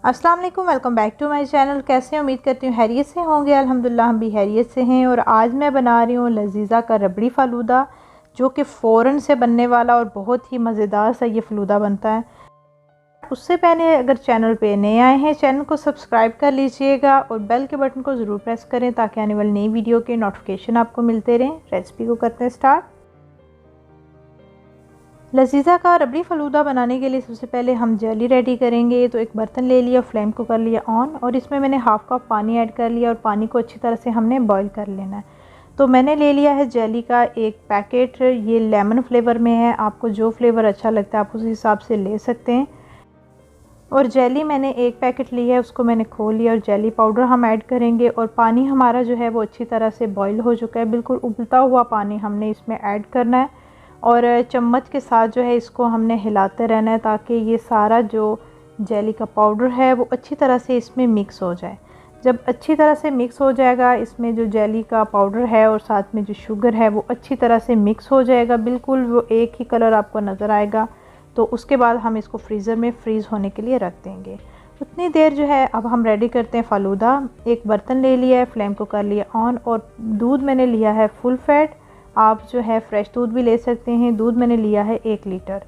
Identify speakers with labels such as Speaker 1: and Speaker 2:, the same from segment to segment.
Speaker 1: अस्सलाम वालेकुम, welcome back to my channel. कैसे हैं? उम्मीद करती हूँ हैरियत से होंगे। अल्हम्दुलिल्लाह हम भी हैरियत से हैं। और आज मैं बना रही हूँ लजीज़ा का रबड़ी फ़ालूदा, जो कि फ़ौरन से बनने वाला और बहुत ही मज़ेदार सा ये फ़ालूदा बनता है। उससे पहले अगर चैनल पे नए आए हैं, चैनल को सब्सक्राइब कर लीजिएगा और बेल के बटन को ज़रूर प्रेस करें ताकि आने वाली नई वीडियो के नोटिफिकेशन आपको मिलते रहें। रेसिपी को करते हैं स्टार्ट। लजीज़ा का रबड़ी फ़ालूदा बनाने के लिए सबसे पहले हम जेली रेडी करेंगे। तो एक बर्तन ले लिया, फ्लेम को कर लिया ऑन और इसमें मैंने हाफ़ कप पानी ऐड कर लिया और पानी को अच्छी तरह से हमने बॉईल कर लेना है। तो मैंने ले लिया है जेली का एक पैकेट, ये लेमन फ्लेवर में है। आपको जो फ्लेवर अच्छा लगता है आप उस हिसाब से ले सकते हैं। और जेली मैंने एक पैकेट लिया है, उसको मैंने खोल लिया और जेली पाउडर हम ऐड करेंगे। और पानी हमारा जो है वो अच्छी तरह से बॉईल हो चुका है, बिल्कुल उबलता हुआ पानी हमने इसमें ऐड करना है। और चम्मच के साथ जो है इसको हमने हिलाते रहना है ताकि ये सारा जो जेली का पाउडर है वो अच्छी तरह से इसमें मिक्स हो जाए। जब अच्छी तरह से मिक्स हो जाएगा, इसमें जो जेली का पाउडर है और साथ में जो शुगर है वो अच्छी तरह से मिक्स हो जाएगा, बिल्कुल वो एक ही कलर आपको नज़र आएगा। तो उसके बाद हम इसको फ्रीज़र में फ्रीज़ होने के लिए रख देंगे। उतनी देर जो है अब हम रेडी करते हैं फ़ालूदा। एक बर्तन ले लिया है, फ्लेम को कर लिया ऑन और दूध मैंने लिया है फुल फैट। आप जो है फ्रेश दूध भी ले सकते हैं। दूध मैंने लिया है 1 लीटर।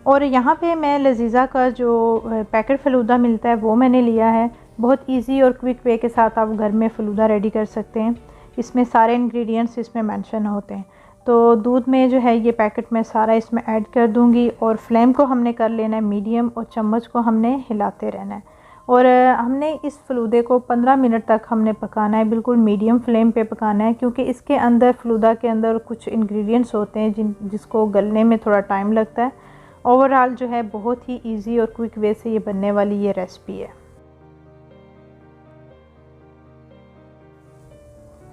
Speaker 1: और यहाँ पे मैं लजीज़ा का जो पैकेट फ़ालूदा मिलता है वो मैंने लिया है। बहुत इजी और क्विक वे के साथ आप घर में फ़ालूदा रेडी कर सकते हैं। इसमें सारे इंग्रेडिएंट्स इसमें मेंशन होते हैं। तो दूध में जो है ये पैकेट मैं सारा इसमें ऐड कर दूँगी और फ्लेम को हमने कर लेना है मीडियम और चम्मच को हमने हिलाते रहना है। और हमने इस फ़ालूदे को 15 मिनट तक हमने पकाना है, बिल्कुल मीडियम फ्लेम पे पकाना है, क्योंकि इसके अंदर फ़ालूदा के अंदर कुछ इंग्रेडिएंट्स होते हैं जिसको गलने में थोड़ा टाइम लगता है। ओवरऑल जो है बहुत ही इजी और क्विक वे से ये बनने वाली ये रेसिपी है।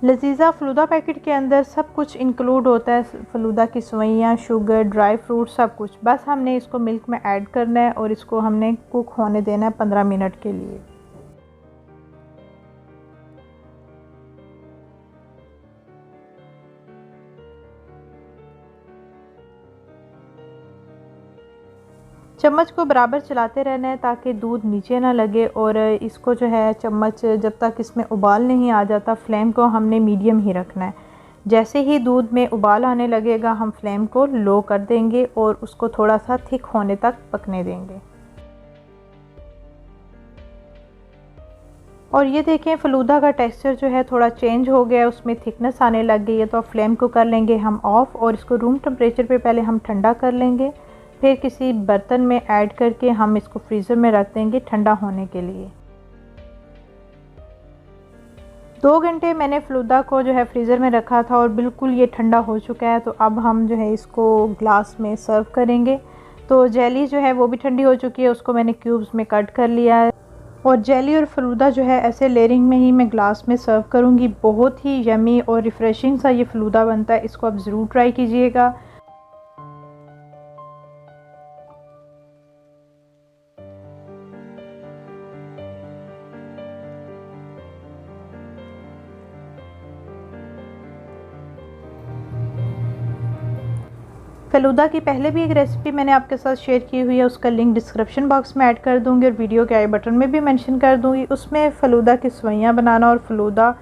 Speaker 1: लजीज़ा फ़ालूदा पैकेट के अंदर सब कुछ इंक्लूड होता है, फ़ालूदा की सेवइयाँ, शुगर, ड्राई फ्रूट, सब कुछ। बस हमने इसको मिल्क में ऐड करना है और इसको हमने कुक होने देना है 15 मिनट के लिए। चम्मच को बराबर चलाते रहना है ताकि दूध नीचे ना लगे। और इसको जो है चम्मच जब तक इसमें उबाल नहीं आ जाता, फ्लेम को हमने मीडियम ही रखना है। जैसे ही दूध में उबाल आने लगेगा हम फ्लेम को लो कर देंगे और उसको थोड़ा सा थिक होने तक पकने देंगे। और ये देखें फ़ालूदा का टेक्सचर जो है थोड़ा चेंज हो गया है, उसमें थिकनेस आने लग गई है। तो अब फ्लेम को कर लेंगे हम ऑफ़ और इसको रूम टेम्परेचर पे पहले हम ठंडा कर लेंगे। फिर किसी बर्तन में ऐड करके हम इसको फ्रीज़र में रख देंगे ठंडा होने के लिए। 2 घंटे मैंने फ़ालूदा को जो है फ्रीज़र में रखा था और बिल्कुल ये ठंडा हो चुका है। तो अब हम जो है इसको ग्लास में सर्व करेंगे। तो जेली जो है वो भी ठंडी हो चुकी है, उसको मैंने क्यूब्स में कट कर लिया है। और जेली और फ़ालूदा जो है ऐसे लेयरिंग में ही मैं ग्लास में सर्व करूँगी। बहुत ही यमी और रिफ़्रेशिंग सा ये फ़ालूदा बनता है, इसको आप ज़रूर ट्राई कीजिएगा। फ़ालूदा की पहले भी एक रेसिपी मैंने आपके साथ शेयर की हुई है, उसका लिंक डिस्क्रिप्शन बॉक्स में ऐड कर दूँगी और वीडियो के आई बटन में भी मेंशन कर दूँगी। उसमें फ़ालूदा की सेवइयाँ बनाना और फ़ालूदा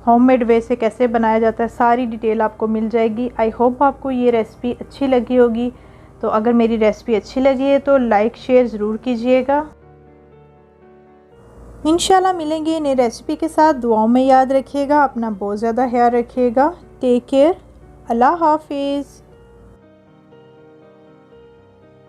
Speaker 1: होममेड वे से कैसे बनाया जाता है सारी डिटेल आपको मिल जाएगी। आई होप आपको ये रेसिपी अच्छी लगी होगी। तो अगर मेरी रेसिपी अच्छी लगी है तो लाइक शेयर ज़रूर कीजिएगा। इंशाल्लाह मिलेंगे नई रेसिपी के साथ। दुआओं में याद रखिएगा, अपना बहुत ज़्यादा ख्याल रखिएगा। टेक केयर, अल्लाह हाफिज़।